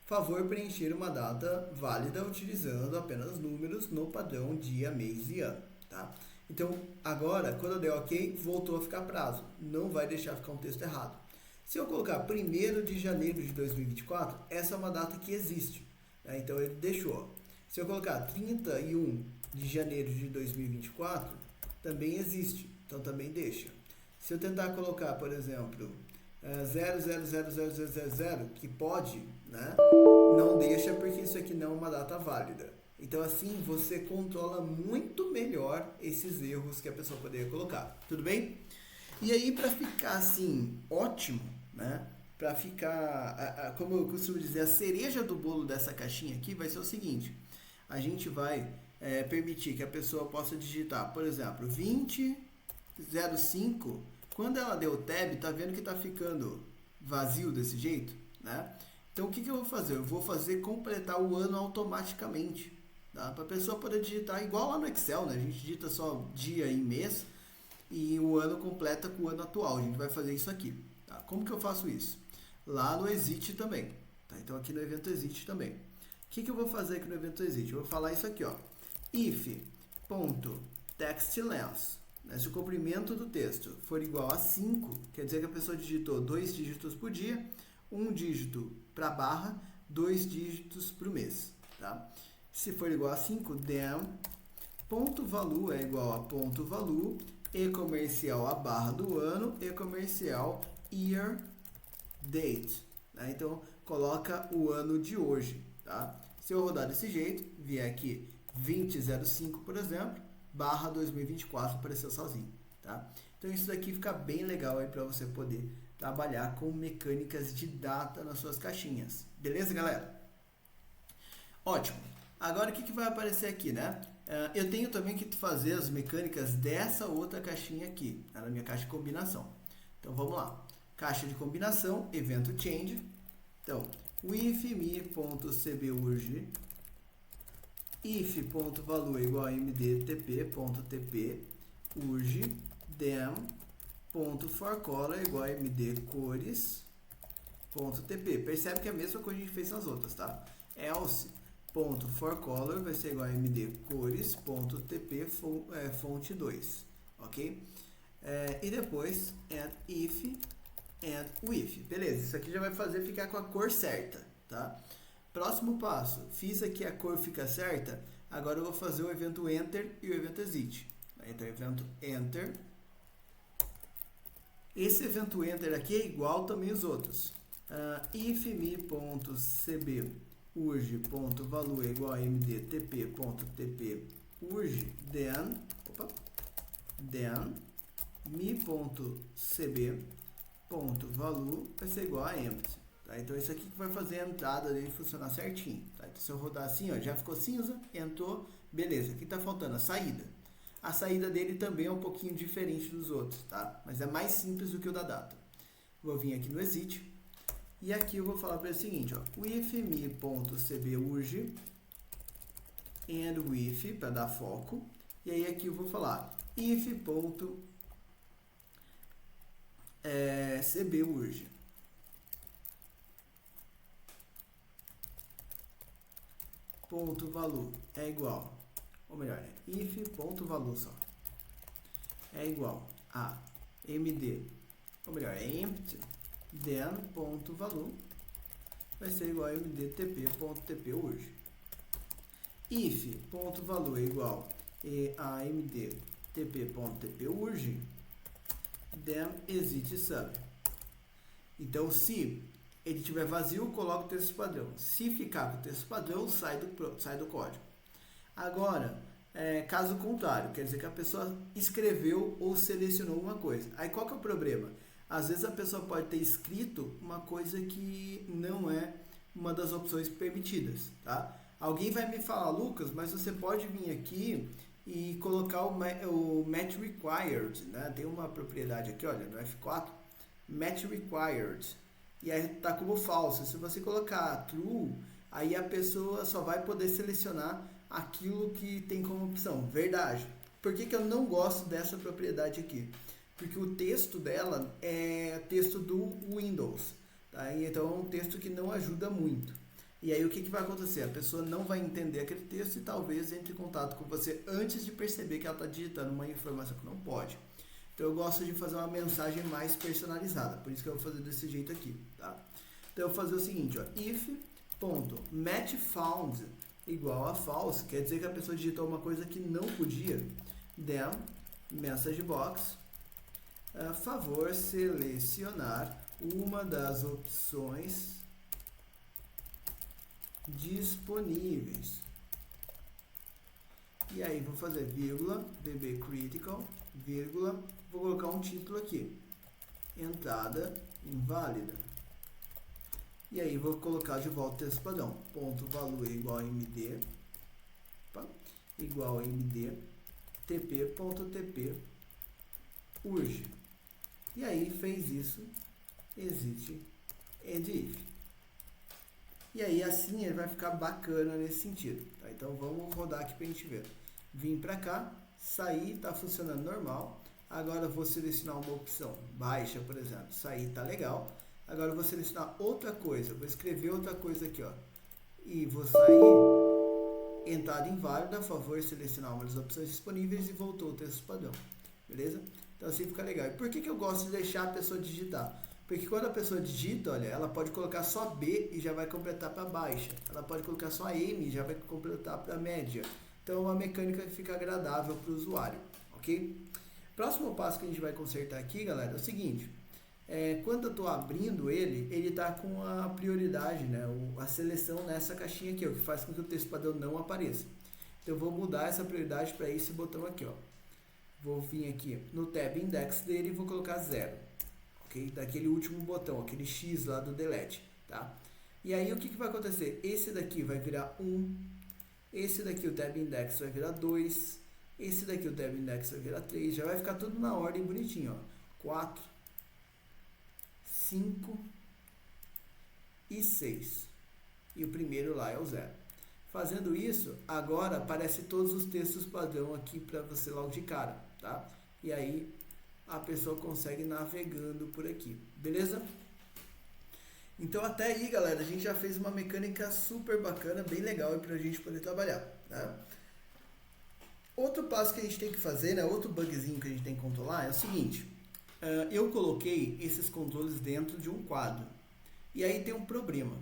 favor preencher uma data válida utilizando apenas números no padrão dia, mês e ano, tá? Então, agora, quando eu der OK, voltou a ficar prazo. Não vai deixar ficar um texto errado. Se eu colocar 1º de janeiro de 2024, essa é uma data que existe. Né? Então, ele deixou. Se eu colocar 31 de janeiro de 2024, também existe. Então, também deixa. Se eu tentar colocar, por exemplo, 000000, que pode, né? Não deixa porque isso aqui não é uma data válida. Então, assim, você controla muito melhor esses erros que a pessoa poderia colocar. Tudo bem? E aí, para ficar, assim, ótimo, né? Para ficar, como eu costumo dizer, a cereja do bolo dessa caixinha aqui vai ser o seguinte. A gente vai permitir que a pessoa possa digitar, por exemplo, 2005. Quando ela deu o tab, tá vendo que tá ficando vazio desse jeito, né? Então, o que eu vou fazer? Eu vou fazer completar o ano automaticamente. Tá? Para a pessoa poder digitar igual lá no Excel, né? A gente digita só dia e mês e o ano completa com o ano atual. A gente vai fazer isso aqui. Tá? Como que eu faço isso? Lá no exit também. Tá? Então aqui no evento exit também. O que eu vou fazer aqui no evento exit? Eu vou falar isso aqui, ó. If.textLength, né? Se o comprimento do texto for igual a 5, quer dizer que a pessoa digitou 2 dígitos por dia, 1 dígito para barra, 2 dígitos para o mês. Tá? Se for igual a 5, then ponto value é igual a ponto value e comercial a barra do ano e comercial year date. Né? Então, coloca o ano de hoje. Tá? Se eu rodar desse jeito, vier aqui 2005, por exemplo, barra 2024 apareceu sozinho. Tá? Então, isso daqui fica bem legal para você poder trabalhar com mecânicas de data nas suas caixinhas. Beleza, galera? Ótimo. Agora, o que vai aparecer aqui, né? Eu tenho também que fazer as mecânicas dessa outra caixinha aqui, na minha caixa de combinação. Então, vamos lá. Caixa de combinação, evento change. Então, if.me.cburg if.value igual a mdtp.tp urg dem.forcolor igual a mdcores Percebe que é a mesma coisa que a gente fez nas outras, tá? Else.forColor vai ser igual a mdcores.tp fonte 2, ok? E depois if and with. Beleza, isso aqui já vai fazer ficar com a cor certa, tá? Próximo passo, fiz aqui a cor fica certa, agora eu vou fazer o evento enter e o evento exit. Então, evento enter. Esse evento enter aqui é igual também os outros. If me.cb urge.value é igual a mdtp.tp urge, then me.cb.value vai ser igual a empty. Tá? Então, isso aqui que vai fazer a entrada dele funcionar certinho. Tá? Então, se eu rodar assim, ó, já ficou cinza, entrou, beleza. Aqui está faltando a saída. A saída dele também é um pouquinho diferente dos outros, tá? Mas é mais simples do que o da data. Vou vir aqui no exit. E aqui eu vou falar para ele o seguinte, ó, if me.cb urge and with, para dar foco. E aí aqui eu vou falar if.cb urge. Ponto value é igual, ou melhor, if.value só é igual a md, ou melhor, empty, then ponto value vai ser igual a mdtp.tp urge. If ponto value é igual a mdtp.tp urge, then exit sub. Então, se ele tiver vazio, coloca o texto padrão. Se ficar com o texto padrão, sai do código. Agora, caso contrário, quer dizer que a pessoa escreveu ou selecionou uma coisa. Aí qual que é o problema? Às vezes a pessoa pode ter escrito uma coisa que não é uma das opções permitidas, tá? Alguém vai me falar, Lucas, mas você pode vir aqui e colocar o match required, né? Tem uma propriedade aqui, olha, no F4, match required. E aí está como falso. Se você colocar true, aí a pessoa só vai poder selecionar aquilo que tem como opção. Verdade. Por que eu não gosto dessa propriedade aqui? Porque o texto dela é texto do Windows. Tá? Então é um texto que não ajuda muito. E aí o que vai acontecer? A pessoa não vai entender aquele texto e talvez entre em contato com você antes de perceber que ela está digitando uma informação que não pode. Então, eu gosto de fazer uma mensagem mais personalizada. Por isso que eu vou fazer desse jeito aqui, tá? Então, eu vou fazer o seguinte, ó. If.matchFound igual a false, quer dizer que a pessoa digitou uma coisa que não podia. Then, message box, favor selecionar uma das opções disponíveis. E aí, vou fazer vírgula, VBCritical, vírgula, vou colocar um título aqui, entrada inválida. E aí, vou colocar de volta o texto padrão, ponto value igual a md, igual a md, tp.tp, urge. E aí, fez isso, exit, and if. E aí, assim, ele vai ficar bacana nesse sentido. Tá? Então, vamos rodar aqui para a gente ver. Vim para cá, sair, está funcionando normal. Agora, eu vou selecionar uma opção baixa, por exemplo. Sair está legal. Agora, eu vou selecionar outra coisa. Vou escrever outra coisa aqui, ó. E vou sair, entrada inválida, a favor selecionar uma das opções disponíveis e voltou o texto padrão. Beleza? Então, assim fica legal. E por que eu gosto de deixar a pessoa digitar? Porque quando a pessoa digita, olha, ela pode colocar só B e já vai completar para baixa. Ela pode colocar só M e já vai completar para média. Então, a mecânica fica agradável para o usuário, ok? Próximo passo que a gente vai consertar aqui, galera, é o seguinte. Quando eu estou abrindo ele está com a prioridade, né? A seleção nessa caixinha aqui, ó, que faz com que o texto padrão não apareça. Então, eu vou mudar essa prioridade para esse botão aqui, ó. Vou vir aqui no tab index dele e vou colocar 0. Okay? Daquele último botão, aquele X lá do delete, tá? E aí o que vai acontecer? Esse daqui vai virar 1, esse daqui o tab index vai virar 2, esse daqui o tab index vai virar 3, já vai ficar tudo na ordem bonitinho, ó. 4, 5 e 6. E o primeiro lá é o 0. Fazendo isso, agora aparece todos os textos padrão aqui para você logo de cara, tá? E aí a pessoa consegue navegando por aqui, beleza? Então até aí, galera, a gente já fez uma mecânica super bacana, bem legal para a gente poder trabalhar, né? Outro passo que a gente tem que fazer, né, outro bugzinho que a gente tem que controlar é o seguinte. Eu coloquei esses controles dentro de um quadro. E aí tem um problema.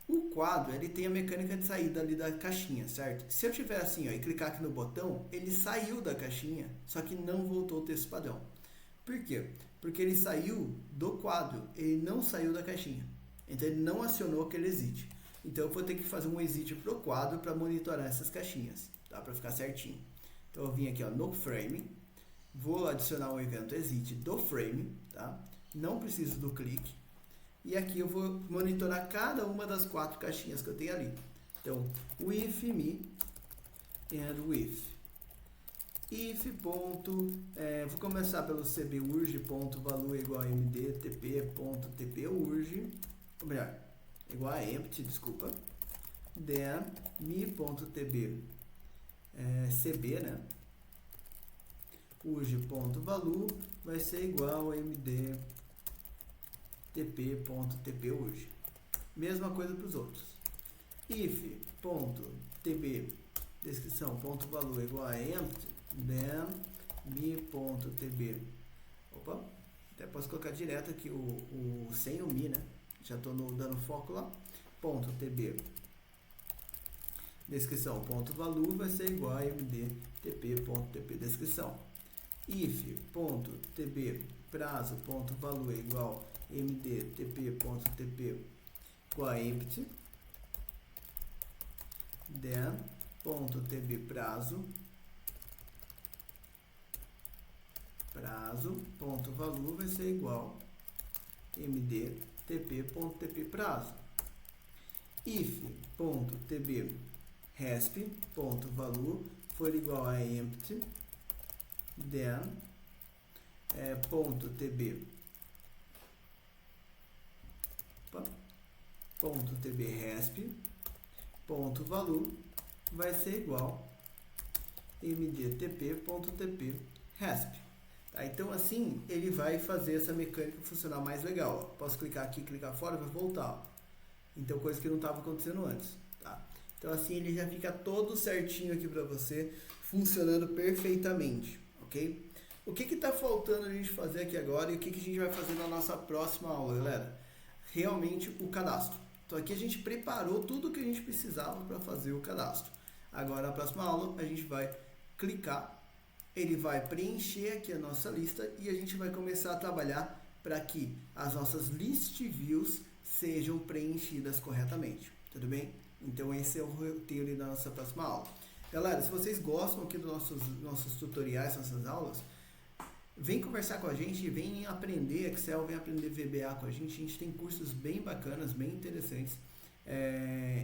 O quadro, ele tem a mecânica de saída ali da caixinha, certo? Se eu tiver assim, ó, e clicar aqui no botão, ele saiu da caixinha, só que não voltou o texto padrão. Por quê? Porque ele saiu do quadro, ele não saiu da caixinha. Então ele não acionou aquele exit. Então eu vou ter que fazer um exit pro quadro para monitorar essas caixinhas, tá? Para ficar certinho. Então eu vim aqui, ó, no frame, vou adicionar um evento exit do frame, tá? Não preciso do clique. E aqui eu vou monitorar cada uma das 4 caixinhas que eu tenho ali. Então, with me and with. If ponto, vou começar pelo cburg.value igual a mdtp.tpurg, ou melhor, igual a empty, desculpa. Then me.tb cb, né? urg.value vai ser igual a mdtp.tpurg. Mesma coisa para os outros. if.tb descrição.value igual a empty, then me.tb. Opa, até posso colocar direto aqui o sem o me, né? Já estou dando foco lá. .tb descrição.value vai ser igual a mdtp.tp descrição. if.tb prazo.value igual a mdtp.tp igual a empty, then .tb prazo.value vai ser igual a mdtp.tp prazo. if.tb resp.value for igual a empty, then .tb resp.value vai ser igual a mdtp.tp resp. Tá? Então assim ele vai fazer essa mecânica funcionar mais legal. Ó. Posso clicar aqui, clicar fora, vai voltar. Ó. Então coisa que não estava acontecendo antes. Tá? Então assim ele já fica todo certinho aqui para você, funcionando perfeitamente, ok? O que está faltando a gente fazer aqui agora e o que a gente vai fazer na nossa próxima aula, galera? Realmente o cadastro. Então aqui a gente preparou tudo que a gente precisava para fazer o cadastro. Agora na próxima aula a gente vai clicar, ele vai preencher aqui a nossa lista e a gente vai começar a trabalhar para que as nossas list views sejam preenchidas corretamente, tudo bem? Então esse é o roteiro da nossa próxima aula. Galera, se vocês gostam aqui dos nossos tutoriais, nossas aulas, vem conversar com a gente, vem aprender Excel, vem aprender VBA com a gente tem cursos bem bacanas, bem interessantes,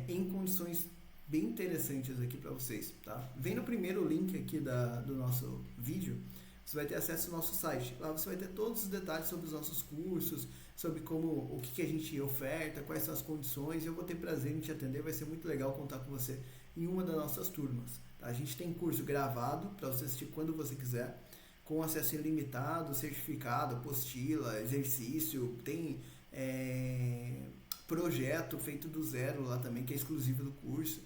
em condições bem interessantes aqui para vocês, tá? Vem no primeiro link aqui do nosso vídeo, você vai ter acesso ao nosso site. Lá você vai ter todos os detalhes sobre os nossos cursos, sobre o que a gente oferta, quais são as condições. E eu vou ter prazer em te atender, vai ser muito legal contar com você em uma das nossas turmas. Tá? A gente tem curso gravado para você assistir quando você quiser, com acesso ilimitado, certificado, apostila, exercício, tem projeto feito do zero lá também, que é exclusivo do curso.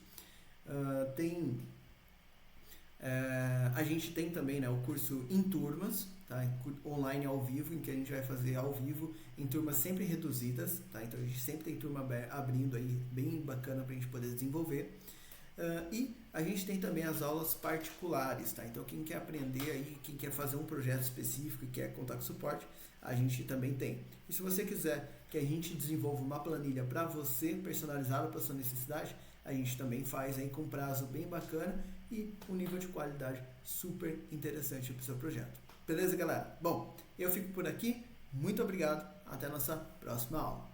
A gente tem também, né, o curso em turmas, tá? Online ao vivo, em que a gente vai fazer ao vivo em turmas sempre reduzidas, tá? Então a gente sempre tem turma abrindo aí, bem bacana para a gente poder desenvolver. E a gente tem também as aulas particulares, tá? Então quem quer aprender aí, quem quer fazer um projeto específico e quer contar com suporte, a gente também tem. E se você quiser que a gente desenvolva uma planilha para você, personalizada para sua necessidade, a gente também faz aí com prazo bem bacana e um nível de qualidade super interessante para o seu projeto. Beleza, galera? Bom, eu fico por aqui. Muito obrigado. Até a nossa próxima aula.